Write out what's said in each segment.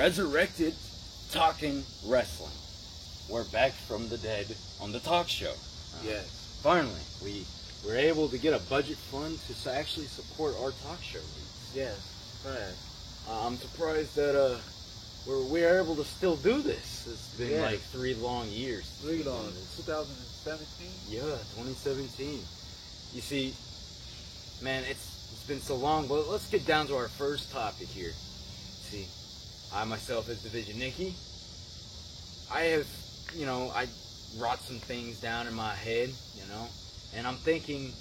resurrected Talking Wrestling. We're back from the dead on the talk show. Yes. Finally, we were able to get a budget fund to actually support our talk show needs. Yes. Right. I'm surprised that we're able to still do this. It's been like 3 long years. 3 long. 2017? Yeah, 2017. You see, man, it's been so long, but let's get down to our first topic here. See, I myself as Division Nikki, I have, I wrote some things down in my head, and I'm thinking,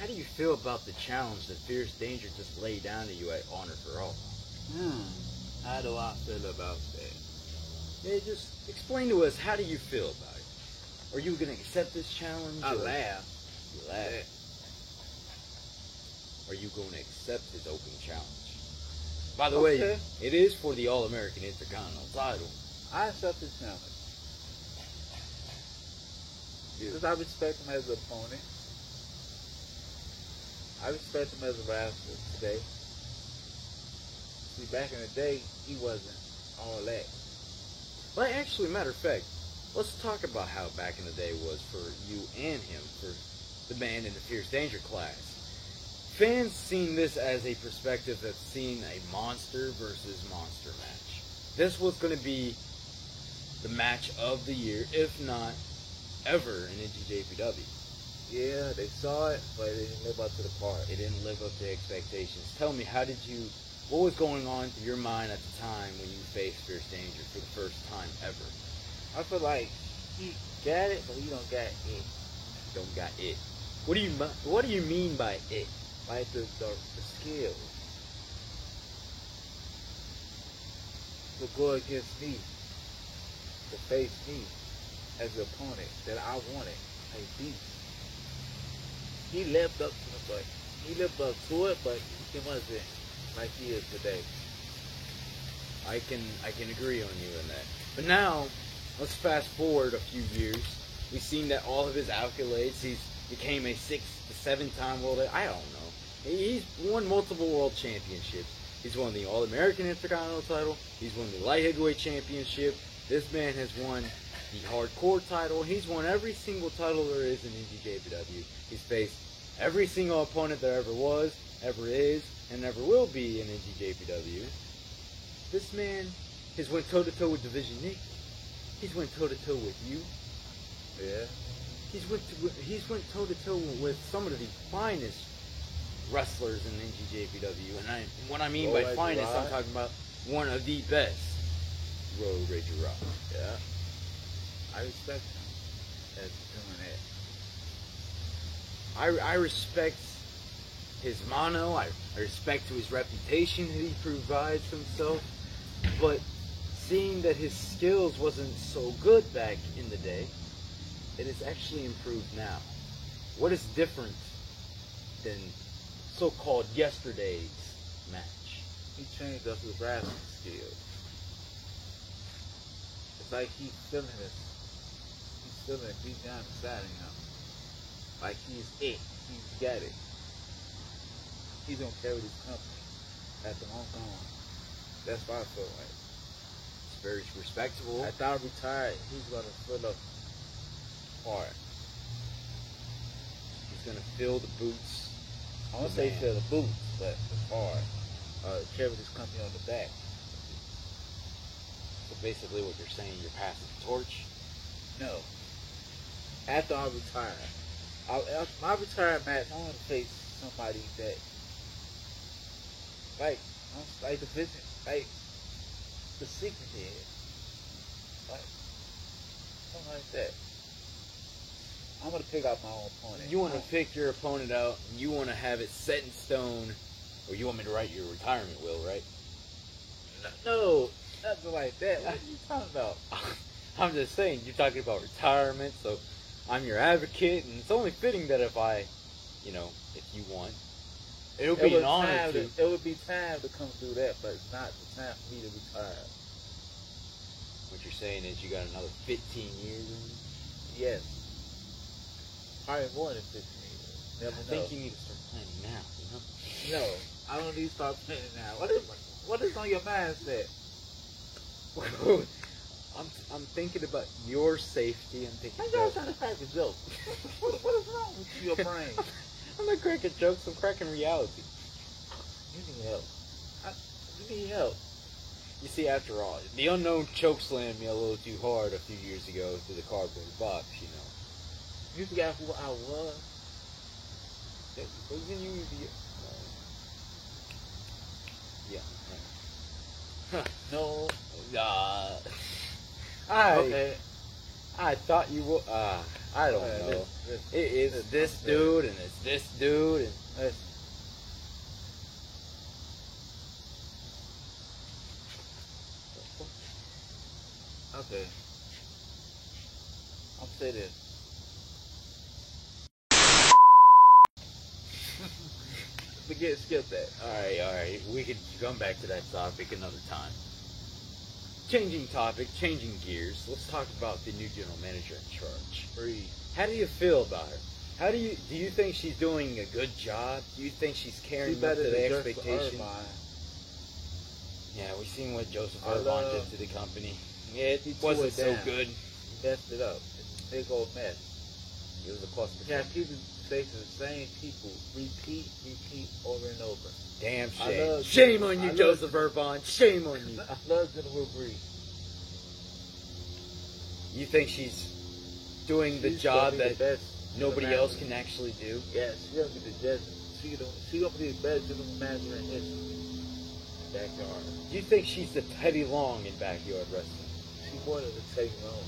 how do you feel about the challenge that Fierce Danger just laid down to you at Honor for All? How do I feel about that? Yeah, just explain to us, how do you feel about it? Are you going to accept this challenge? I laugh. You laugh. Are you going to accept his open challenge? By the way, it is for the All-American Intercontinental title. I accept his challenge. Because I respect him as an opponent. I respect him as a wrestler today. See, back in the day, he wasn't all that. Well, actually, matter of fact, let's talk about how back in the day was for you and him, for the man in the Fierce Danger class. Fans seen this as a perspective of seeing a monster versus monster match. This was going to be the match of the year, if not ever, in NJPW. Yeah, they saw it, but it didn't live up to the part. It didn't live up to expectations. Tell me, what was going on through your mind at the time when you faced Fierce Danger for the first time ever? I feel like he got it, but he don't got it. Don't got it. What do you mean by it? Like the skill to go against me, to face me as the opponent that I wanted, a beast. He lived up to it, but it wasn't like he is today. I can agree on you in that. But now, let's fast forward a few years. We've seen that all of his accolades, he's became a 6 to 7-time world. I don't know. He's won multiple world championships. He's won the All-American Intercontinental title. He's won the Light Heavyweight Championship. This man has won the Hardcore title. He's won every single title there is in NJPW. He's faced every single opponent there ever was, ever is, and ever will be in NJPW. This man has went toe-to-toe with Division Nick. He's went toe-to-toe with you. Yeah. He's went toe-to-toe with some of the finest wrestlers in NJPW, and what I mean by finest, I'm talking about one of the best, Road Rage Rock. Yeah, I respect him as doing that. I respect his mono. I respect his reputation that he provides himself, but seeing that his skills wasn't so good back in the day, it has actually improved now. What is different than so-called yesterday's match? He changed up his wrestling skills. It's like he's feeling it deep down inside of him. Like he's it. He's got it. He's gonna carry this company after I'm gone. That's what I feel like. It's very respectable. After I retire, he's gonna fill up hard. He's gonna fill the boots. I won't say fill the boots, but it's hard. Carry this company on the back. So basically what you're saying, you're passing the torch? No. After I retire. My retirement match, I want to face somebody that, like the vision, like the Secret Head. Like, something like that. I'm going to pick out my own opponent. You want to pick your opponent out, and you want to have it set in stone, or you want me to write your retirement will, right? No, nothing like that. What are you talking about? I'm just saying, you're talking about retirement, so I'm your advocate, and it's only fitting that if if you want, it would be an honor to. It would be time to come through that, but it's not the time for me to retire. What you're saying is you got another 15 years in you? Yes. Probably more than 15 years. Never know. I think you need to start planning now, No, I don't need to start planning now. What is on your mindset? I'm thinking about your safety. I'm thinking I'm about... just trying to crack a joke. What is wrong with your brain? I'm not cracking jokes. I'm cracking reality. You need help. You need help. You see, after all, the unknown chokeslammed me a little too hard a few years ago through the cardboard box, you know. You forgot who I was. Wasn't you the... yeah. No. I thought you were... I don't Alright, know. listen. It is this dude, and it's this dude, and... Listen. Okay. I'll say this. Skip that. Alright. We could come back to that topic another time. Changing topic, changing gears. Let's talk about the new general manager in charge. Breathe. How do you feel about her? Do you think she's doing a good job? Do you think she's carrying up to the expectation? Yeah, we've seen what Joseph Irvine did to the company. It wasn't so good. He messed it up. It's a big old mess. It was a cluster. Yeah, people facing the same people, repeat over and over. Damn shame. Shame on you, Joseph Irvine. Shame on you. I love Jennifer Bree. You think she's doing the job that nobody else can manager. actually do? Yes, she's gonna be the best. She gonna be the best general manager in history. Backyard. Do you think she's the Teddy Long in backyard wrestling? She wanted to take him on.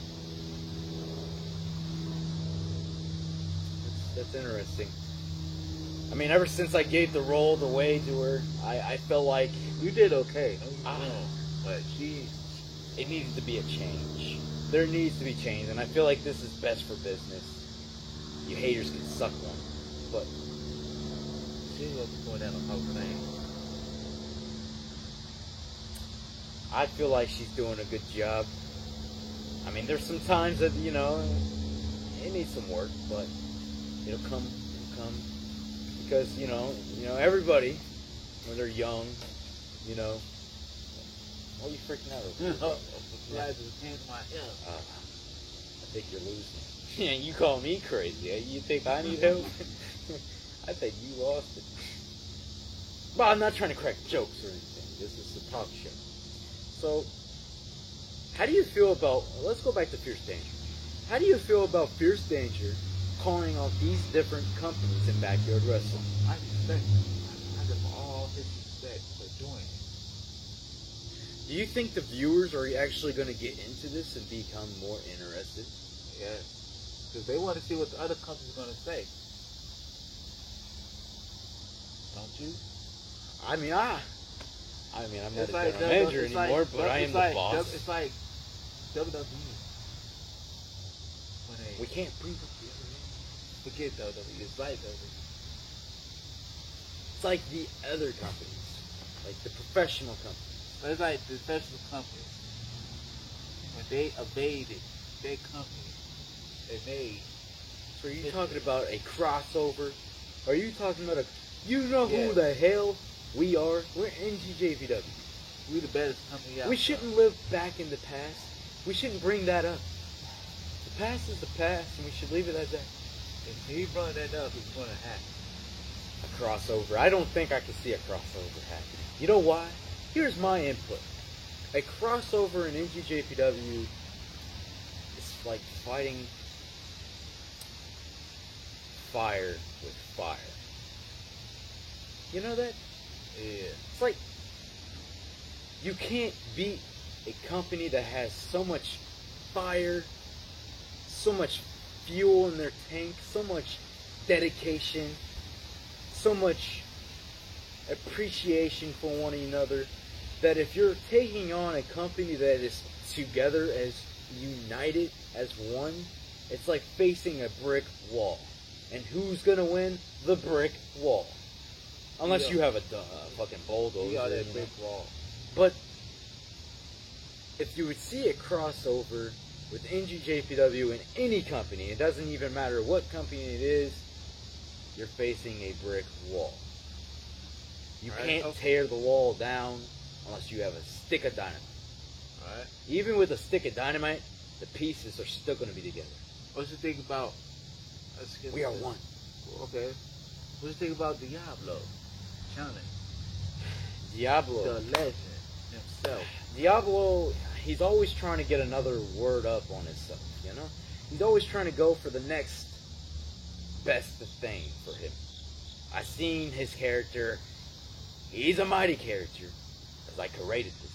That's interesting. I mean, ever since I gave the role away to her, I felt like You did okay. Don't get me wrong, but it needed to be a change. There needs to be change, and I feel like this is best for business. You haters can suck one, but she ain't gonna be going down a Hall of Fame. I feel like she's doing a good job. I mean, there's some times that, you know, it needs some work, but it'll come. Because, you know, everybody, when they're young, you know, why are you freaking out over I think you're losing. Yeah, you call me crazy. You think I need help? I think you lost it. But I'm not trying to crack jokes or anything. This is a talk show. So, how do you feel about... Let's go back to Fierce Danger. How do you feel about Fierce Danger calling out these different companies in backyard wrestling? I respect him. I give him all his respect for doing it. Do you think the viewers are actually going to get into this and become more interested? Yeah. Because they want to see what the other companies are going to say. Don't you? I mean, I'm not a general manager anymore, but I am the boss. It's like WWE. We can't bring up the other name. Forget WWE. It's like WWE. It's like the other companies, like the professional companies. It's like the professional companies. When they evaded their company, they made. So are you talking about a crossover? Are you talking about you know who Yeah. the hell we are? We're NGJPW. We the best company out. We shouldn't live back in the past. We shouldn't bring that up. The past is the past, and we should leave it at that. If he brought that up, it's going to happen. A crossover. I don't think I can see a crossover happening. You know why? Here's my input. A crossover in NGJPW is like fighting fire with fire. You know that? Yeah. It's like you can't beat a company that has so much fire, so much fuel in their tank, so much dedication, so much appreciation for one another, that if you're taking on a company that is together as united as one, it's like facing a brick wall. And who's gonna win? The brick wall. Unless you have a fucking bulldozer. You got that brick wall. But if you would see a crossover with NGJPW and any company, it doesn't even matter what company it is, you're facing a brick wall. You can't tear the wall down unless you have a stick of dynamite. Alright. Even with a stick of dynamite, the pieces are still going to be together. What you think about? We are one. Okay. What you think about Diablo? Challenge. Diablo. The legend himself. Diablo, he's always trying to get another word up on himself, you know? He's always trying to go for the next best thing for him. I seen his character. He's a mighty character, because I created this.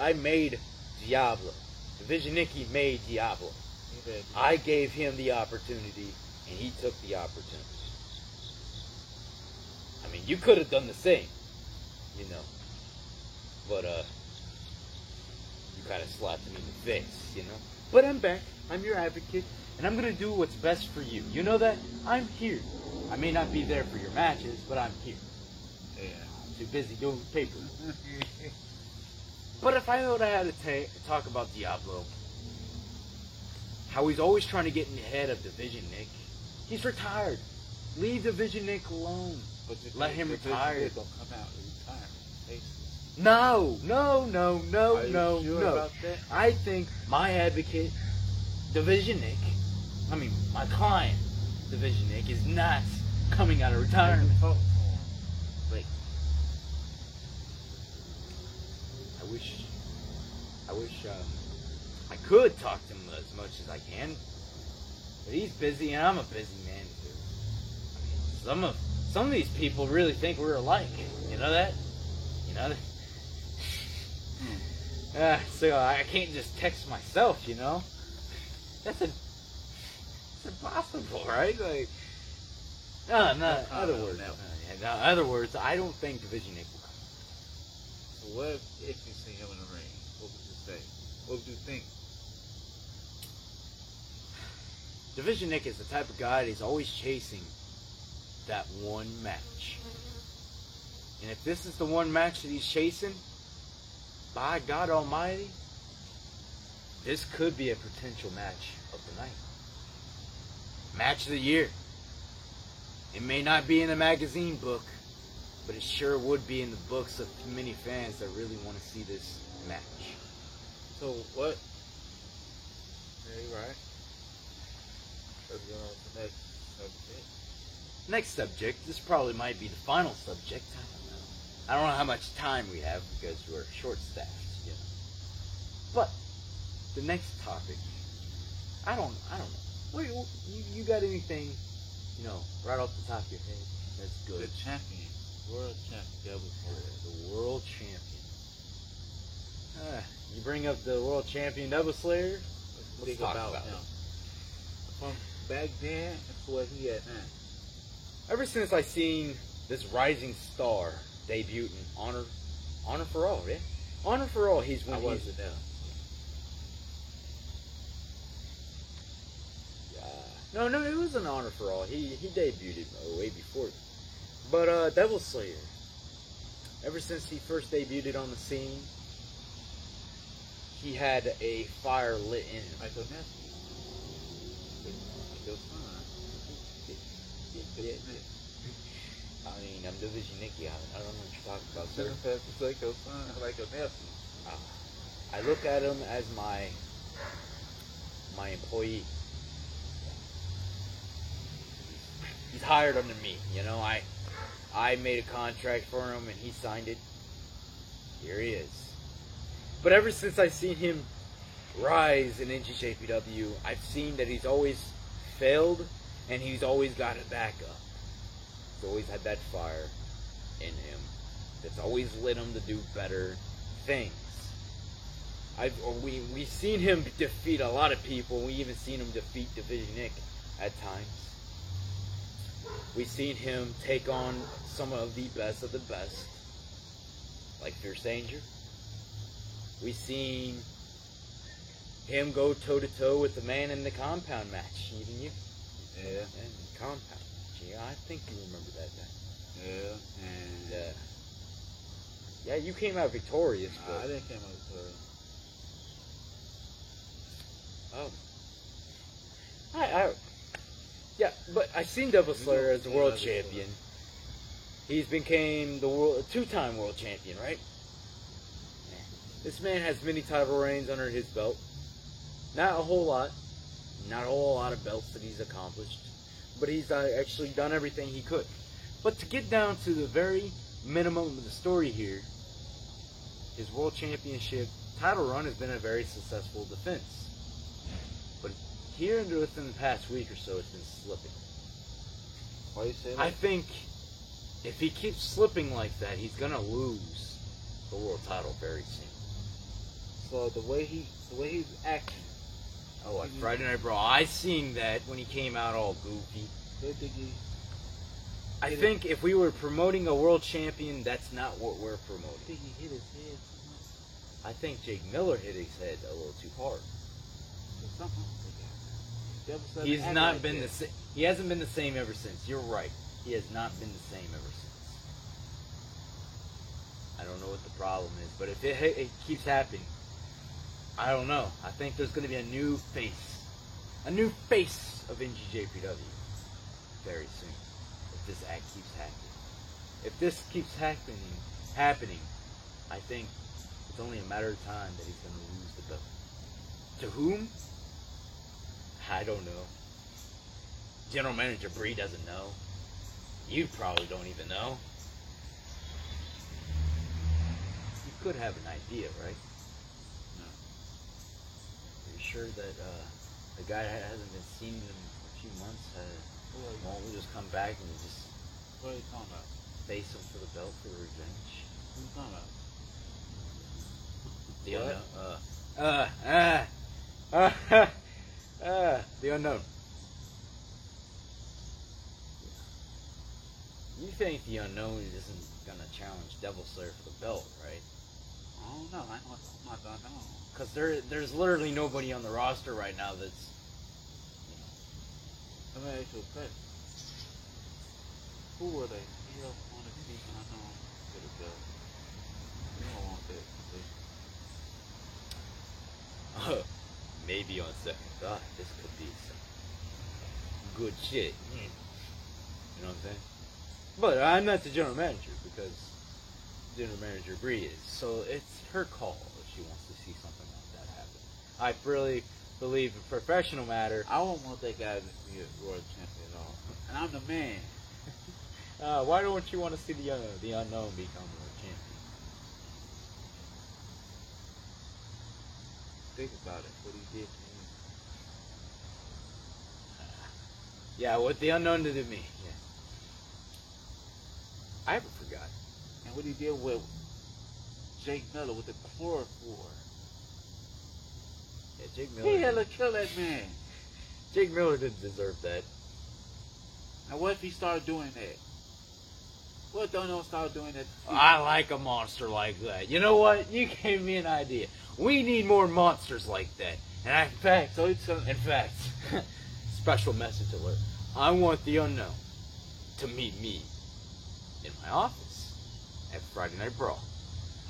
I made Diablo. Division Nikki made Diablo. I gave him the opportunity, and he took the opportunity. I mean, you could have done the same, you know. But, you kind of slapped me in the face, you know. But I'm back. I'm your advocate, and I'm going to do what's best for you. You know that? I'm here. I may not be there for your matches, but I'm here. Yeah. I'm too busy doing paper. But if I would have had to talk about Diablo, how he's always trying to get in the head of Division Nick. He's retired. Leave Division Nick alone. But Let him retire. He's gonna come out and retire. Basically. No. Are you sure about that? I think my advocate, Division Nick, my client, Division Nick, is not coming out of retirement. Talk to him. Like, I wish I could talk to him as much as I can, but he's busy and I'm a busy man too. I mean, some of these people really think we're alike. You know that? You know that? So I can't just text myself. You know, that's impossible, right? Like, no. In other words, I don't think Division Nick will come. So what if you see him in the ring? What would you say? What would you think? Division Nick is the type of guy that he's always chasing that one match. And if this is the one match that he's chasing, by God Almighty, this could be a potential match of the night. Match of the year. It may not be in the magazine book, but it sure would be in the books of many fans that really want to see this match. So what? Yeah, you're right. Let's go on to the next subject. Next subject, this probably might be the final subject. I don't know. I don't know how much time we have because we're short-staffed, you know. But the next topic, I don't know. Wait, you got anything, you know, right off the top of your head? That's good. The champion, world champion, Devil Slayer. The world champion. You bring up the world champion Devil Slayer. Let's talk about him. From back then to what he at now. Ever since I seen this rising star debut in Honor for All, yeah? Honor for All, he's when I wasn't there. No, it was an Honor for All. He debuted way before. But Devil Slayer, ever since he first debuted on the scene, he had a fire lit in him. Michael Nessie. Michael Son. I mean, I'm Division Nikki. I don't know what you're talking about, sir. It's like a son, like a nephew. I look at him as my employee. He's hired under me, you know. I made a contract for him and he signed it. Here he is. But ever since I've seen him rise in NJPW, I've seen that he's always failed and he's always got it back up. He's always had that fire in him that's always lit him to do better things. We've seen him defeat a lot of people. We even seen him defeat Division Nick at times. We've seen him take on some of the best, like Fierce Danger. We've seen him go toe-to-toe with the man in the compound match, even you. Yeah. And the compound match. Yeah, I think you remember that match. Yeah. And yeah, you came out victorious. But I didn't come out victorious. Oh. Yeah, but I seen Devil Slayer as the world champion. He's became the two-time world champion, right? This man has many title reigns under his belt. Not a whole lot. Not a whole lot of belts that he's accomplished. But he's actually done everything he could. But to get down to the very minimum of the story here, his World Championship title run has been a very successful defense. But here within the past week or so, it's been slipping. Why you say that? I think if he keeps slipping like that, he's going to lose the world title very soon. So the way he's acting. Oh, like Friday Night Brawl. I seen that when he came out all goofy. I think if we were promoting a world champion, that's not what we're promoting. Think he hit his head too much? I think Jake Miller hit his head a little too hard. There's something with the guy. He's not been the same. He hasn't been the same ever since. You're right. He has not been the same ever since. I don't know what the problem is, but if it keeps happening, I don't know. I think there's going to be a new face of NGJPW very soon. If this act keeps happening, if this keeps happening, I think it's only a matter of time that he's going to lose the belt. To whom? I don't know. General Manager Bree doesn't know. You probably don't even know. You could have an idea, right? No. Are you sure that the guy that hasn't been seen in a few months won't just come back and just What are you talking about? face him for the belt for the revenge? What are you talking about? The unknown. The unknown. You think the unknown isn't gonna challenge Devil Slayer for the belt, right? I don't know. I'm not the unknown. Because there's literally nobody on the roster right now that's. Let me ask you a question. Who were they? You don't want to see unknown for the belt. You don't want that. Maybe on second thought, this could be some good shit. You know what I'm saying? But I'm not the general manager because general manager Bree is. So it's her call if she wants to see something like that happen. I really believe in professional matter. I don't want that guy to be a world champion at all. And I'm the man. Why don't you want to see the unknown become world champion? Think about it. What he did to me. Yeah, what the unknown did to me. Yeah. I haven't forgotten. And what he did with Jake Miller with the chloroform. Yeah, Jake Miller. He had to kill that man. Jake Miller didn't deserve that. And what if he started doing that? What if the unknown started doing that? I like a monster like that. You know what? You gave me an idea. We need more monsters like that. And in fact, special message alert. I want the unknown to meet me in my office at Friday Night Brawl.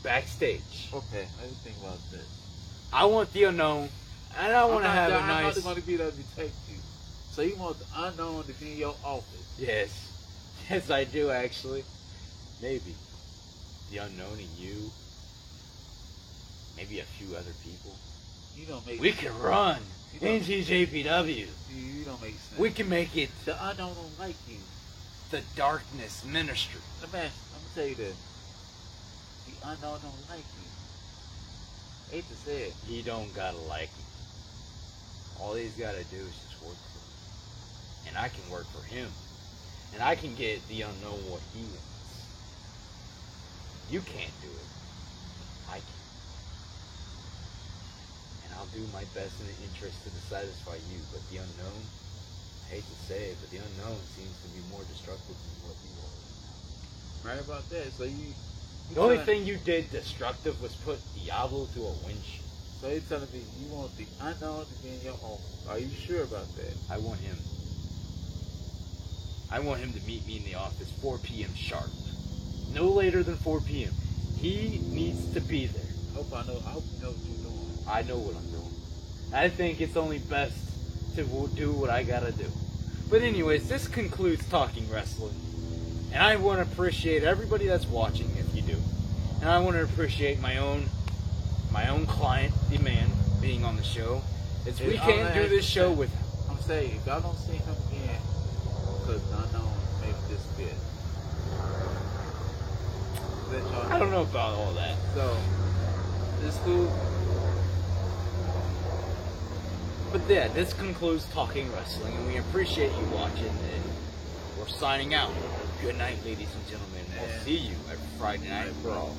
Backstage. Okay, let me think about this. I want the unknown, and I want to have a I'm nice... not going to be the detective. So you want the unknown to be in your office? Yes. Yes, I do, actually. Maybe. The unknown and you. Maybe a few other people. You don't make We can run NGJPW. You don't make sense. We can make it The unknown don't like you. the Darkness Ministry. I'm gonna tell you this. The unknown don't like you. Hate to say it. He don't gotta like me. All he's gotta do is just work for me. And I can work for him. And I can get the unknown what he wants. You can't do it. I can. And I'll do my best in the interest to satisfy you. But the unknown, I hate to say it, but the unknown seems to be more destructive than what you are. Right about that. So The only thing you did destructive was put Diablo to a windshield. So you're telling me you want the unknown to be in your office. Are you sure about that? I want him. I want him to meet me in the office 4 p.m. sharp. No later than 4 p.m. He needs to be there. I hope you know what you're doing. I know what I'm doing. I think it's only best to do what I gotta do. But anyways, this concludes Talking Wrestling. And I want to appreciate everybody that's watching, if you do. And I want to appreciate my own my own client demand being on the show. Is we It's can't do this show unacceptable. with. I'm saying, if y'all don't see him again, because unknown maybe disappeared. Let y'all I don't know about all that. So, it's cool. But yeah, this concludes Talking Wrestling, and we appreciate you watching, and we're signing out. Good night, ladies and gentlemen. We'll And- see you at Friday Night Brawl.